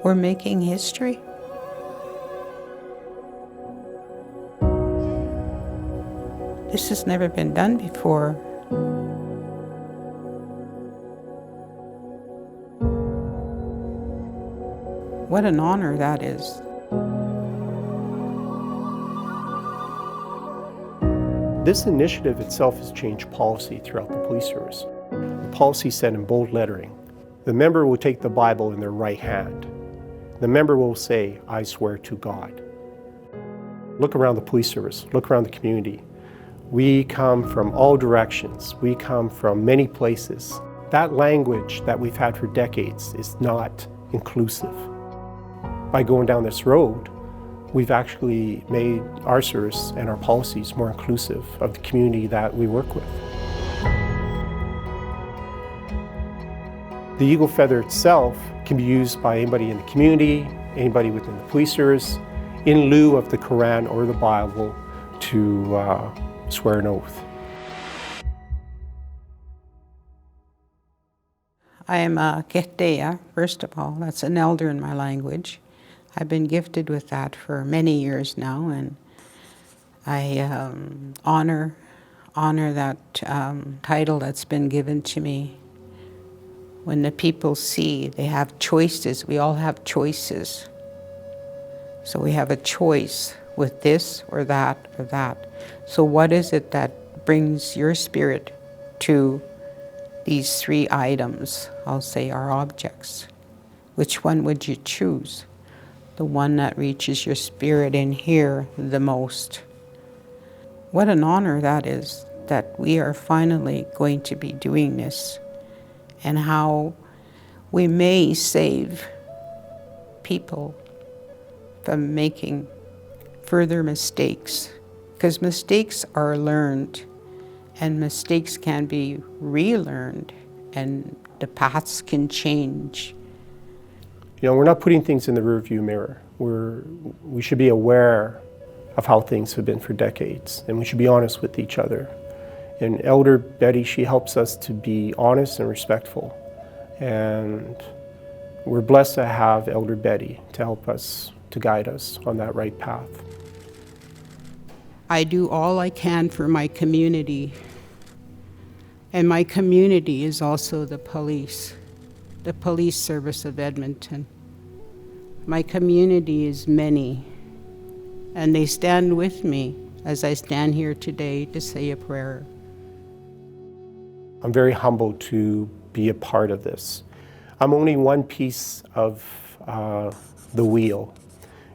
We're making history. This has never been done before. What an honor that is. This initiative itself has changed policy throughout the police service. The policy said in bold lettering, the member will take the Bible in their right hand. The member will say, I swear to God. Look around the police service, look around the community. We come from all directions. We come from many places. That language that we've had for decades is not inclusive. By going down this road, we've actually made our service and our policies more inclusive of the community that we work with. The eagle feather itself can be used by anybody in the community, anybody within the police service, in lieu of the Quran or the Bible to swear an oath. I am a Kehteya, first of all. That's an elder in my language. I've been gifted with that for many years now, and I honor that title that's been given to me. When the people see they have choices, we all have choices. So we have a choice with this or that or that. So what is it that brings your spirit to these three items? I'll say are objects. Which one would you choose? The one that reaches your spirit in here the most. What an honor that is, that we are finally going to be doing this, and how we may save people from making further mistakes, because mistakes are learned and mistakes can be relearned and the paths can change. You know, we're not putting things in the rearview mirror. We should be aware of how things have been for decades, and we should be honest with each other. And Elder Betty, she helps us to be honest and respectful. And we're blessed to have Elder Betty to help us, to guide us on that right path. I do all I can for my community. And my community is also the police service of Edmonton. My community is many, and they stand with me as I stand here today to say a prayer. I'm very humbled to be a part of this. I'm only one piece of the wheel.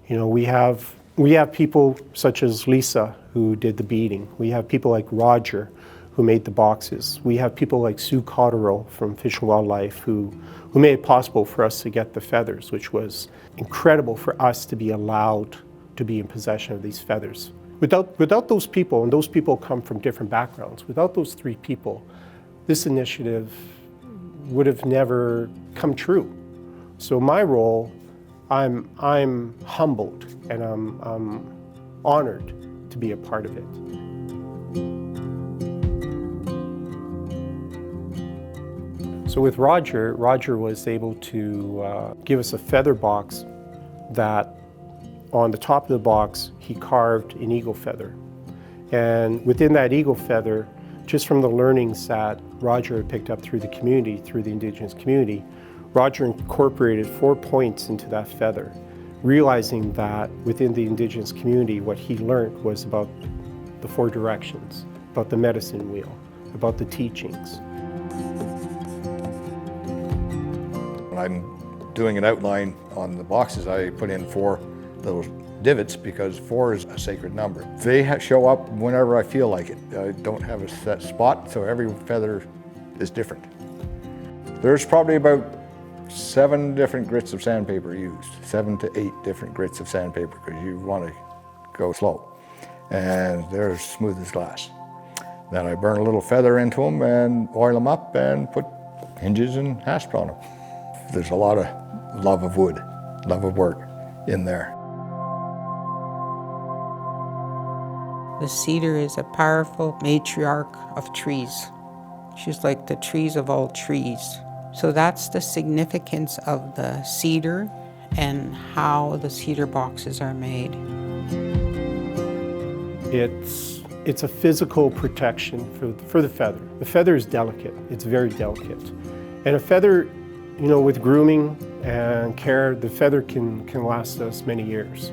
You know, we have people such as Lisa who did the beading. We have people like Roger who made the boxes. We have people like Sue Cotterill from Fish and Wildlife who made it possible for us to get the feathers, which was incredible for us to be allowed to be in possession of these feathers. Without those people, and those people come from different backgrounds, without those three people, this initiative would have never come true. So my role, I'm humbled and I'm honored to be a part of it. So with Roger was able to give us a feather box that on the top of the box, he carved an eagle feather. And within that eagle feather, just from the learnings that Roger had picked up through the community, through the Indigenous community, Roger incorporated 4 points into that feather, realizing that within the Indigenous community, what he learned was about the 4 directions, about the medicine wheel, about the teachings. When I'm doing an outline on the boxes, I put in 4 little divots because 4 is a sacred number. They show up whenever I feel like it. I don't have a set spot, so every feather is different. There's probably about 7 different grits of sandpaper used, 7 to 8 different grits of sandpaper, because you want to go slow. And they're as smooth as glass. Then I burn a little feather into them and oil them up and put hinges and hasps on them. There's a lot of love of wood, love of work in there. The cedar is a powerful matriarch of trees. She's like the trees of all trees. So that's the significance of the cedar and how the cedar boxes are made. It's a physical protection for the feather. The feather is delicate. It's very delicate. And a feather, you know, with grooming and care, the feather can last us many years.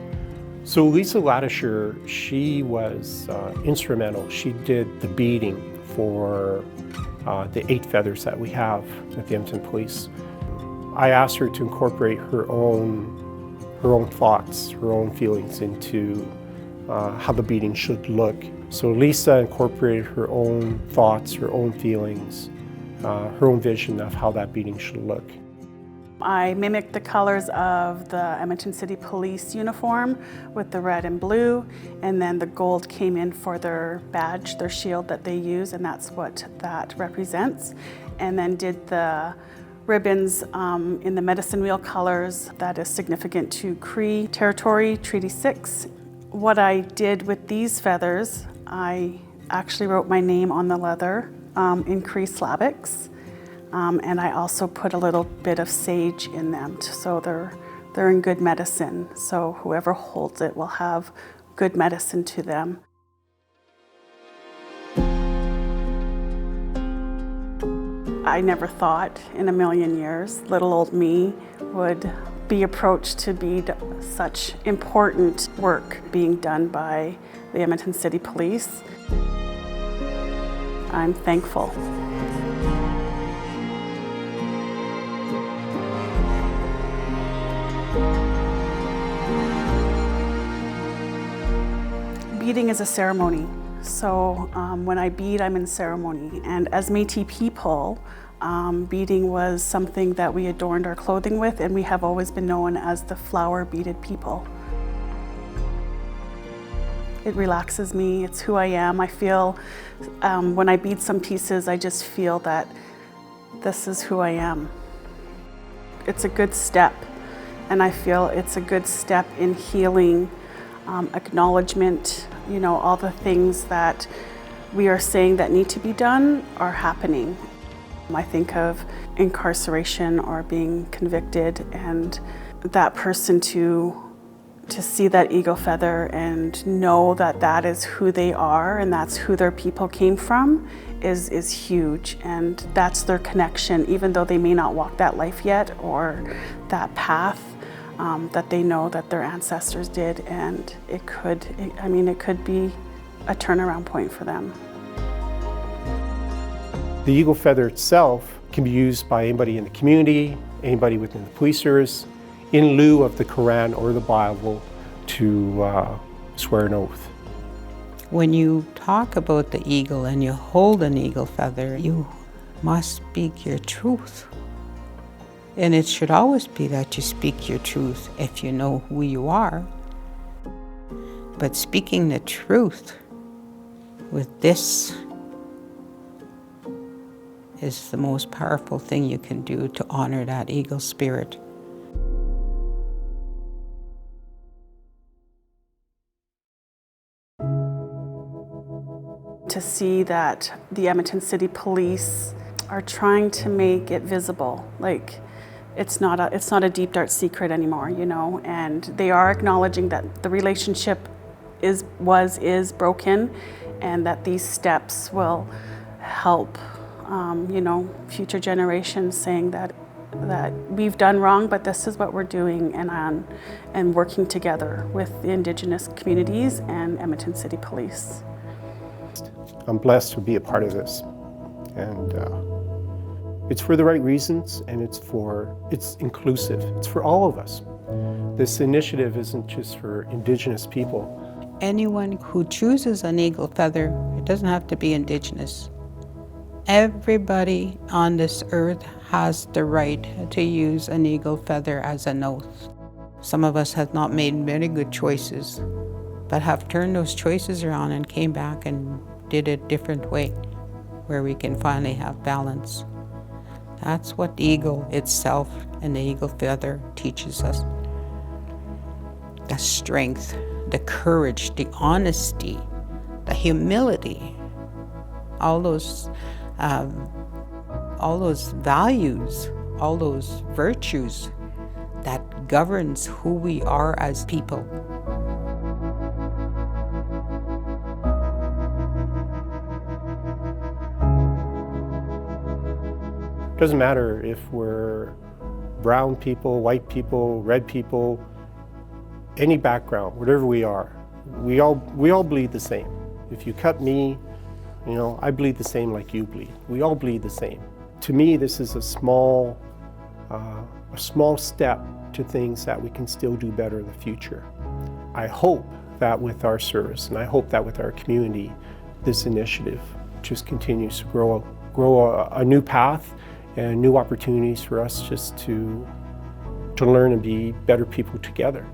So Lisa Lattisher, she was instrumental. She did the beading for the 8 feathers that we have at the Edmonton Police. I asked her to incorporate her own thoughts, her own feelings into how the beading should look. So Lisa incorporated her own thoughts, her own feelings, her own vision of how that beading should look. I mimicked the colors of the Edmonton City Police uniform with the red and blue, and then the gold came in for their badge, their shield that they use, and that's what that represents. And then did the ribbons in the medicine wheel colors that is significant to Cree territory, Treaty 6. What I did with these feathers, I actually wrote my name on the leather in Cree Slavics. And I also put a little bit of sage in them, so they're in good medicine. So whoever holds it will have good medicine to them. I never thought in a million years little old me would be approached to be such important work being done by the Edmonton City Police. I'm thankful. Beading is a ceremony, so when I bead, I'm in ceremony. And as Métis people, beading was something that we adorned our clothing with, and we have always been known as the flower beaded people. It relaxes me, it's who I am. I feel, when I bead some pieces, I just feel that this is who I am. It's a good step, and I feel it's a good step in healing, acknowledgement, you know, all the things that we are saying that need to be done are happening. I think of incarceration or being convicted, and that person to see that eagle feather and know that that is who they are and that's who their people came from is huge, and that's their connection, even though they may not walk that life yet or that path. That they know that their ancestors did, and it could be a turnaround point for them. The eagle feather itself can be used by anybody in the community, anybody within the police service, in lieu of the Quran or the Bible to swear an oath. When you talk about the eagle and you hold an eagle feather, you must speak your truth. And it should always be that you speak your truth if you know who you are. But speaking the truth with this is the most powerful thing you can do to honor that eagle spirit. To see that the Edmonton City Police are trying to make it visible, like it's not a deep dark secret anymore, you know, and they are acknowledging that the relationship is broken, and that these steps will help, you know, future generations, saying that we've done wrong, but this is what we're doing, and working together with the Indigenous communities and Edmonton City Police. I'm blessed to be a part of this, and it's for the right reasons, and it's inclusive. It's for all of us. This initiative isn't just for Indigenous people. Anyone who chooses an eagle feather, it doesn't have to be Indigenous. Everybody on this earth has the right to use an eagle feather as an oath. Some of us have not made very good choices, but have turned those choices around and came back and did it a different way, where we can finally have balance. That's what the eagle itself and the eagle feather teaches us. The strength, the courage, the honesty, the humility, all those values, all those virtues that governs who we are as people. Doesn't matter if we're brown people, white people, red people, any background, whatever we are, we all bleed the same. If you cut me, you know, I bleed the same like you bleed. We all bleed the same. To me, this is a small step to things that we can still do better in the future. I hope that with our service, and I hope that with our community, this initiative just continues to grow a new path and new opportunities for us just to learn and be better people together.